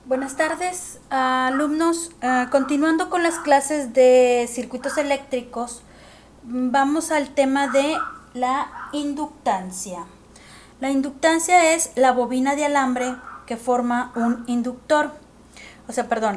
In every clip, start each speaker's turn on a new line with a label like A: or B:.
A: Buenas tardes, alumnos. Continuando con las clases de circuitos eléctricos, vamos al tema de la inductancia. La inductancia es la bobina de alambre que forma un inductor.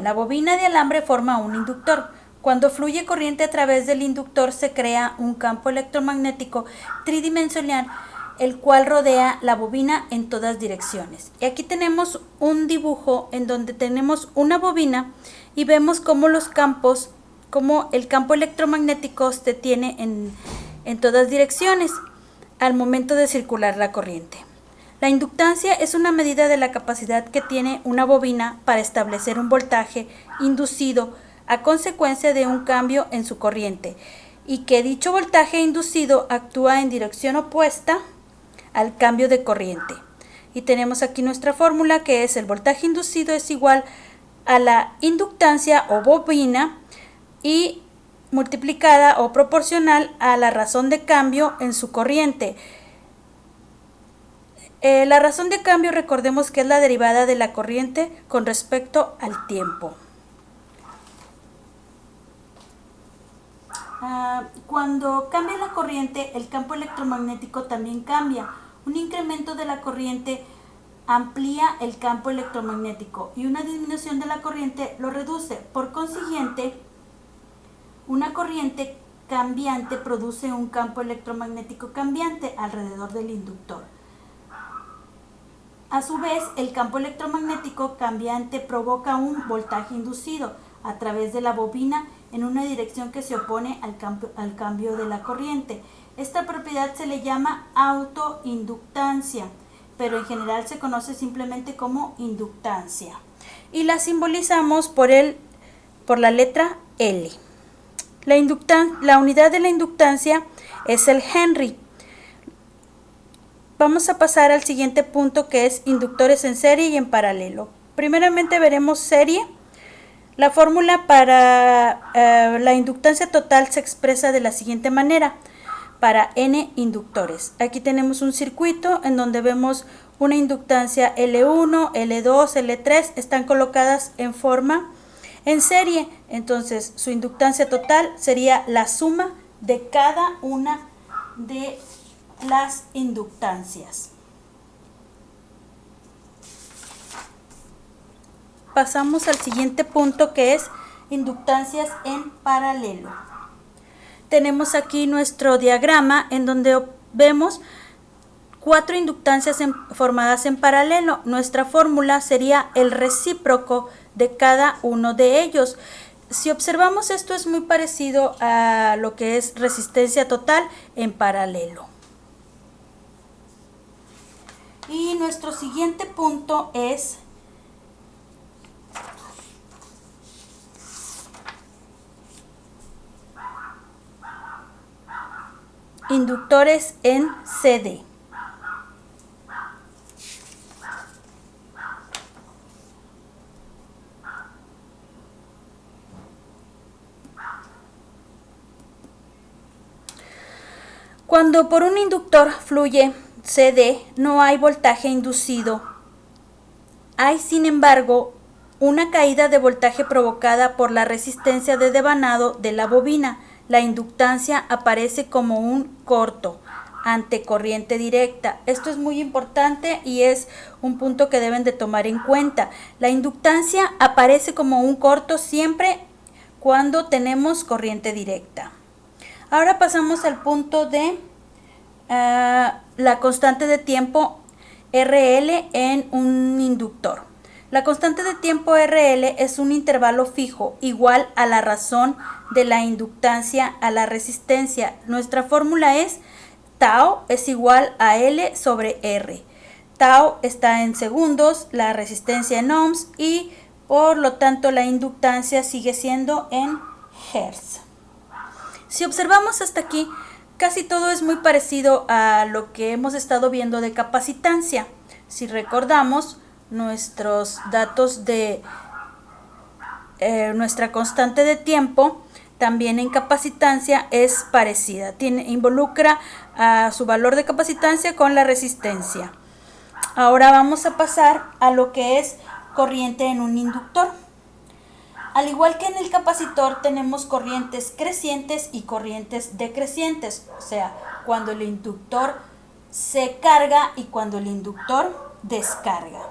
A: La bobina de alambre forma un inductor. Cuando fluye corriente a través del inductor se crea un campo electromagnético tridimensional, el cual rodea la bobina en todas direcciones. Y aquí tenemos un dibujo en donde tenemos una bobina y vemos cómo los campos, cómo el campo electromagnético se tiene en todas direcciones al momento de circular la corriente. La inductancia es una medida de la capacidad que tiene una bobina para establecer un voltaje inducido a consecuencia de un cambio en su corriente y que dicho voltaje inducido actúa en dirección opuesta al cambio de corriente. Y tenemos aquí nuestra fórmula, que es el voltaje inducido es igual a la inductancia o bobina y multiplicada o proporcional a la razón de cambio en su corriente. La razón de cambio, recordemos que es la derivada de la corriente con respecto al tiempo. Cuando cambia la corriente, el campo electromagnético también cambia. Un incremento de la corriente amplía el campo electromagnético y una disminución de la corriente lo reduce. Por consiguiente, una corriente cambiante produce un campo electromagnético cambiante alrededor del inductor. A su vez, el campo electromagnético cambiante provoca un voltaje inducido a través de la bobina en una dirección que se opone al cambio de la corriente. Esta propiedad se le llama autoinductancia, pero en general se conoce simplemente como inductancia. Y la simbolizamos por la letra L. La unidad de la inductancia es el Henry. Vamos a pasar al siguiente punto, que es inductores en serie y en paralelo. Primeramente veremos serie. La fórmula para la inductancia total se expresa de la siguiente manera: para n inductores. Aquí tenemos un circuito en donde vemos una inductancia L1, L2, L3, están colocadas en forma en serie. Entonces su inductancia total sería la suma de cada una de las inductancias. Pasamos al siguiente punto, que es inductancias en paralelo. Tenemos aquí nuestro diagrama en donde vemos 4 inductancias formadas en paralelo. Nuestra fórmula sería el recíproco de cada uno de ellos. Si observamos, esto es muy parecido a lo que es resistencia total en paralelo. Y nuestro siguiente punto es inductores en CD. Cuando por un inductor fluye CD, no hay voltaje inducido. Hay, sin embargo, una caída de voltaje provocada por la resistencia de devanado de la bobina. La inductancia aparece como un corto ante corriente directa. Esto es muy importante y es un punto que deben de tomar en cuenta. La inductancia aparece como un corto siempre cuando tenemos corriente directa. Ahora pasamos al punto de la constante de tiempo RL en un inductor. La constante de tiempo RL es un intervalo fijo igual a la razón de la inductancia a la resistencia. Nuestra fórmula es tau es igual a L sobre R. Tau está en segundos, la resistencia en ohms y por lo tanto la inductancia sigue siendo en hertz. Si observamos hasta aquí, casi todo es muy parecido a lo que hemos estado viendo de capacitancia. Si recordamos, nuestros datos de nuestra constante de tiempo también en capacitancia es parecida. Involucra a su valor de capacitancia con la resistencia. Ahora vamos a pasar a lo que es corriente en un inductor. Al igual que en el capacitor, tenemos corrientes crecientes y corrientes decrecientes, o sea, cuando el inductor se carga y cuando el inductor descarga.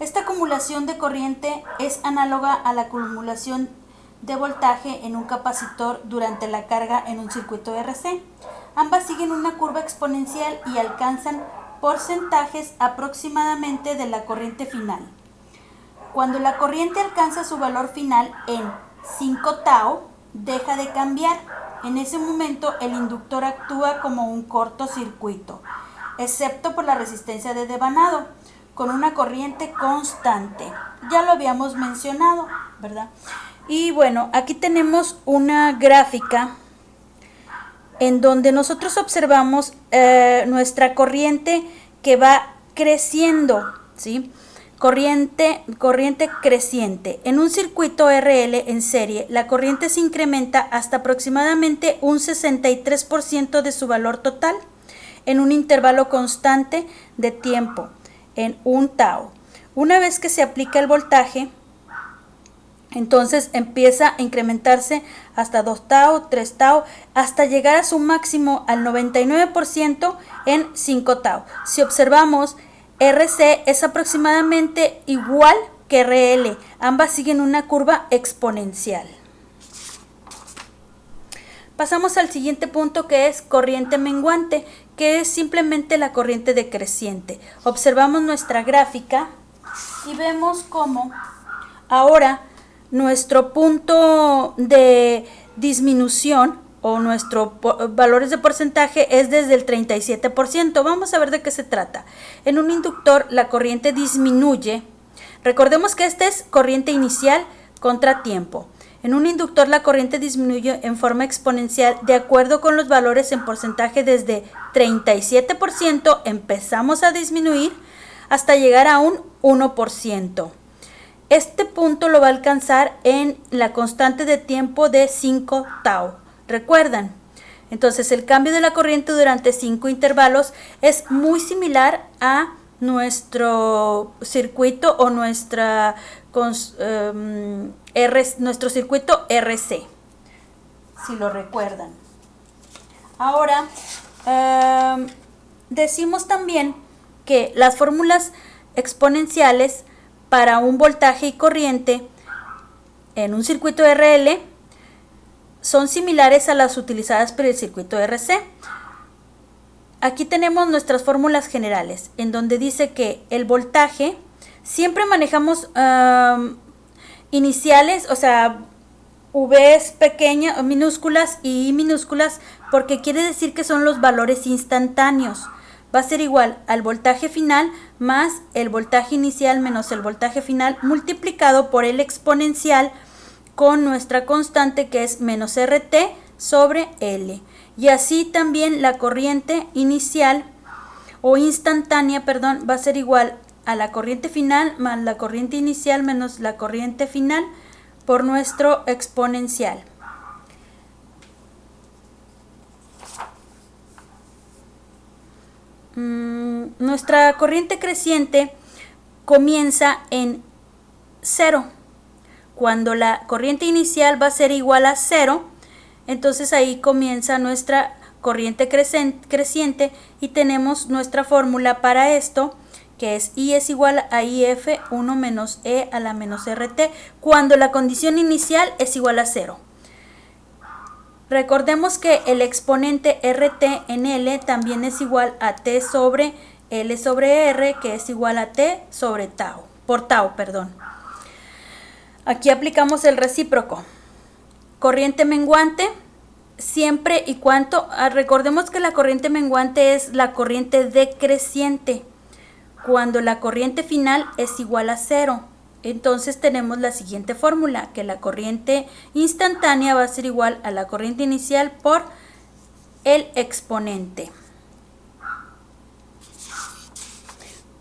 A: Esta acumulación de corriente es análoga a la acumulación de voltaje en un capacitor durante la carga en un circuito RC. Ambas siguen una curva exponencial y alcanzan porcentajes aproximadamente de la corriente final. Cuando la corriente alcanza su valor final en 5 tau, deja de cambiar. En ese momento el inductor actúa como un cortocircuito, excepto por la resistencia de devanado, con una corriente constante. Ya lo habíamos mencionado, ¿verdad? Y bueno, aquí tenemos una gráfica en donde nosotros observamos nuestra corriente que va creciendo, ¿sí? Corriente creciente. En un circuito RL en serie, la corriente se incrementa hasta aproximadamente un 63% de su valor total en un intervalo constante de tiempo, en 1 tau. Una vez que se aplica el voltaje, entonces empieza a incrementarse hasta 2 tau, 3 tau, hasta llegar a su máximo al 99% en 5 tau. Si observamos, RC es aproximadamente igual que RL. Ambas siguen una curva exponencial. Pasamos al siguiente punto, que es corriente menguante, que es simplemente la corriente decreciente. Observamos nuestra gráfica y vemos cómo ahora nuestro punto de disminución o nuestros valores de porcentaje es desde el 37%. Vamos a ver de qué se trata. En un inductor la corriente disminuye. Recordemos que esta es corriente inicial contra tiempo. En un inductor la corriente disminuye en forma exponencial de acuerdo con los valores en porcentaje. Desde 37% empezamos a disminuir hasta llegar a un 1%. Este punto lo va a alcanzar en la constante de tiempo de 5 tau. ¿Recuerdan? Entonces el cambio de la corriente durante 5 intervalos es muy similar a nuestro circuito o nuestro circuito RC, si lo recuerdan. Ahora, decimos también que las fórmulas exponenciales para un voltaje y corriente en un circuito RL son similares a las utilizadas por el circuito RC. Aquí tenemos nuestras fórmulas generales, en donde dice que el voltaje, siempre manejamos iniciales, o sea, V's pequeñas, minúsculas y minúsculas, porque quiere decir que son los valores instantáneos. Va a ser igual al voltaje final más el voltaje inicial menos el voltaje final multiplicado por el exponencial con nuestra constante, que es menos RT sobre L. Y así también la corriente inicial o instantánea, va a ser igual a la corriente final más la corriente inicial menos la corriente final por nuestro exponencial. Nuestra corriente creciente comienza en 0. Cuando la corriente inicial va a ser igual a 0, entonces ahí comienza nuestra corriente creciente y tenemos nuestra fórmula para esto, que es I es igual a IF 1 menos E a la menos RT, cuando la condición inicial es igual a 0. Recordemos que el exponente RT en L también es igual a T sobre L sobre R, que es igual a T sobre tau, por tau. Aquí aplicamos el recíproco. Corriente menguante, siempre y cuando, recordemos que la corriente menguante es la corriente decreciente, cuando la corriente final es igual a 0. Entonces tenemos la siguiente fórmula, que la corriente instantánea va a ser igual a la corriente inicial por el exponente.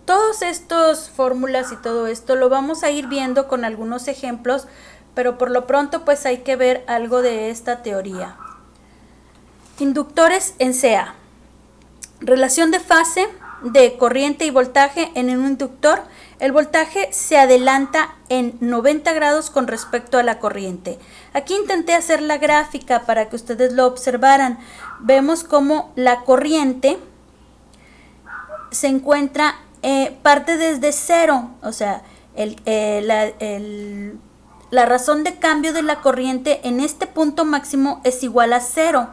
A: Todas estas fórmulas y todo esto lo vamos a ir viendo con algunos ejemplos, pero por lo pronto pues hay que ver algo de esta teoría. Inductores en CA. Relación de fase de corriente y voltaje en un inductor, el voltaje se adelanta en 90 grados con respecto a la corriente. Aquí intenté hacer la gráfica para que ustedes lo observaran. Vemos cómo la corriente se encuentra, parte desde cero, o sea, la razón de cambio de la corriente en este punto máximo es igual a 0,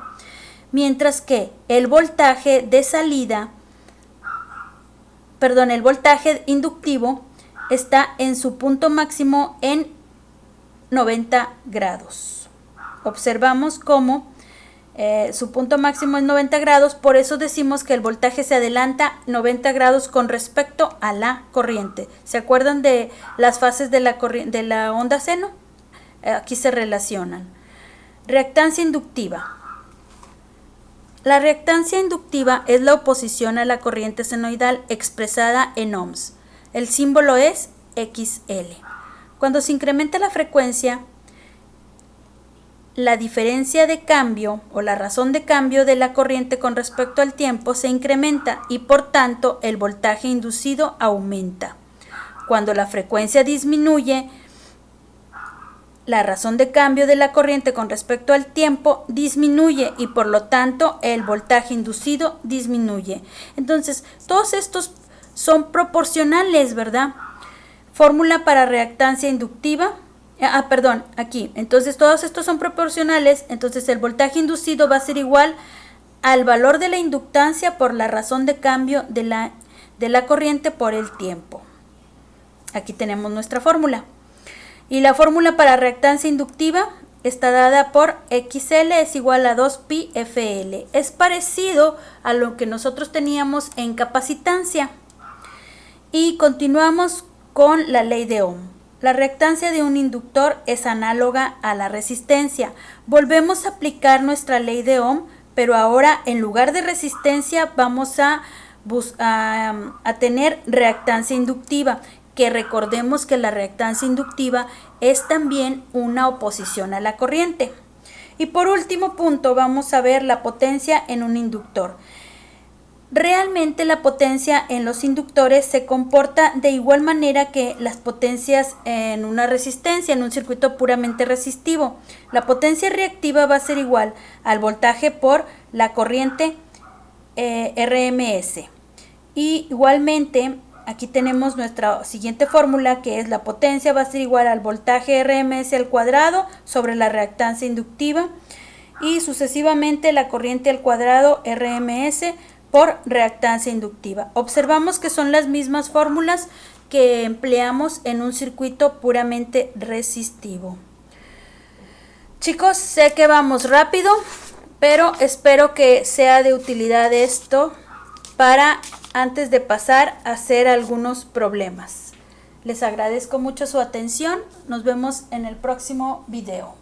A: mientras que el voltaje de salida, el voltaje inductivo está en su punto máximo en 90 grados. Observamos cómo su punto máximo es 90 grados, por eso decimos que el voltaje se adelanta 90 grados con respecto a la corriente. ¿Se acuerdan de las fases de la onda seno? Aquí se relacionan. Reactancia inductiva. La reactancia inductiva es la oposición a la corriente senoidal expresada en ohms. El símbolo es XL. Cuando se incrementa la frecuencia, la diferencia de cambio o la razón de cambio de la corriente con respecto al tiempo se incrementa y por tanto el voltaje inducido aumenta. Cuando la frecuencia disminuye, la razón de cambio de la corriente con respecto al tiempo disminuye y por lo tanto el voltaje inducido disminuye. Entonces, todos estos son proporcionales, ¿verdad? Fórmula para reactancia inductiva. Aquí. Entonces, todos estos son proporcionales. Entonces, el voltaje inducido va a ser igual al valor de la inductancia por la razón de cambio de la corriente por el tiempo. Aquí tenemos nuestra fórmula. Y la fórmula para reactancia inductiva está dada por XL es igual a 2pi FL. Es parecido a lo que nosotros teníamos en capacitancia. Y continuamos con la ley de Ohm. La reactancia de un inductor es análoga a la resistencia. Volvemos a aplicar nuestra ley de Ohm, pero ahora en lugar de resistencia vamos a tener reactancia inductiva, que recordemos que la reactancia inductiva es también una oposición a la corriente. Y por último punto vamos a ver la potencia en un inductor. Realmente la potencia en los inductores se comporta de igual manera que las potencias en una resistencia, en un circuito puramente resistivo. La potencia reactiva va a ser igual al voltaje por la corriente RMS. Y igualmente aquí tenemos nuestra siguiente fórmula, que es la potencia va a ser igual al voltaje RMS al cuadrado sobre la reactancia inductiva y sucesivamente la corriente al cuadrado RMS por reactancia inductiva. Observamos que son las mismas fórmulas que empleamos en un circuito puramente resistivo. Chicos, sé que vamos rápido, pero espero que sea de utilidad esto para antes de pasar a hacer algunos problemas. Les agradezco mucho su atención. Nos vemos en el próximo video.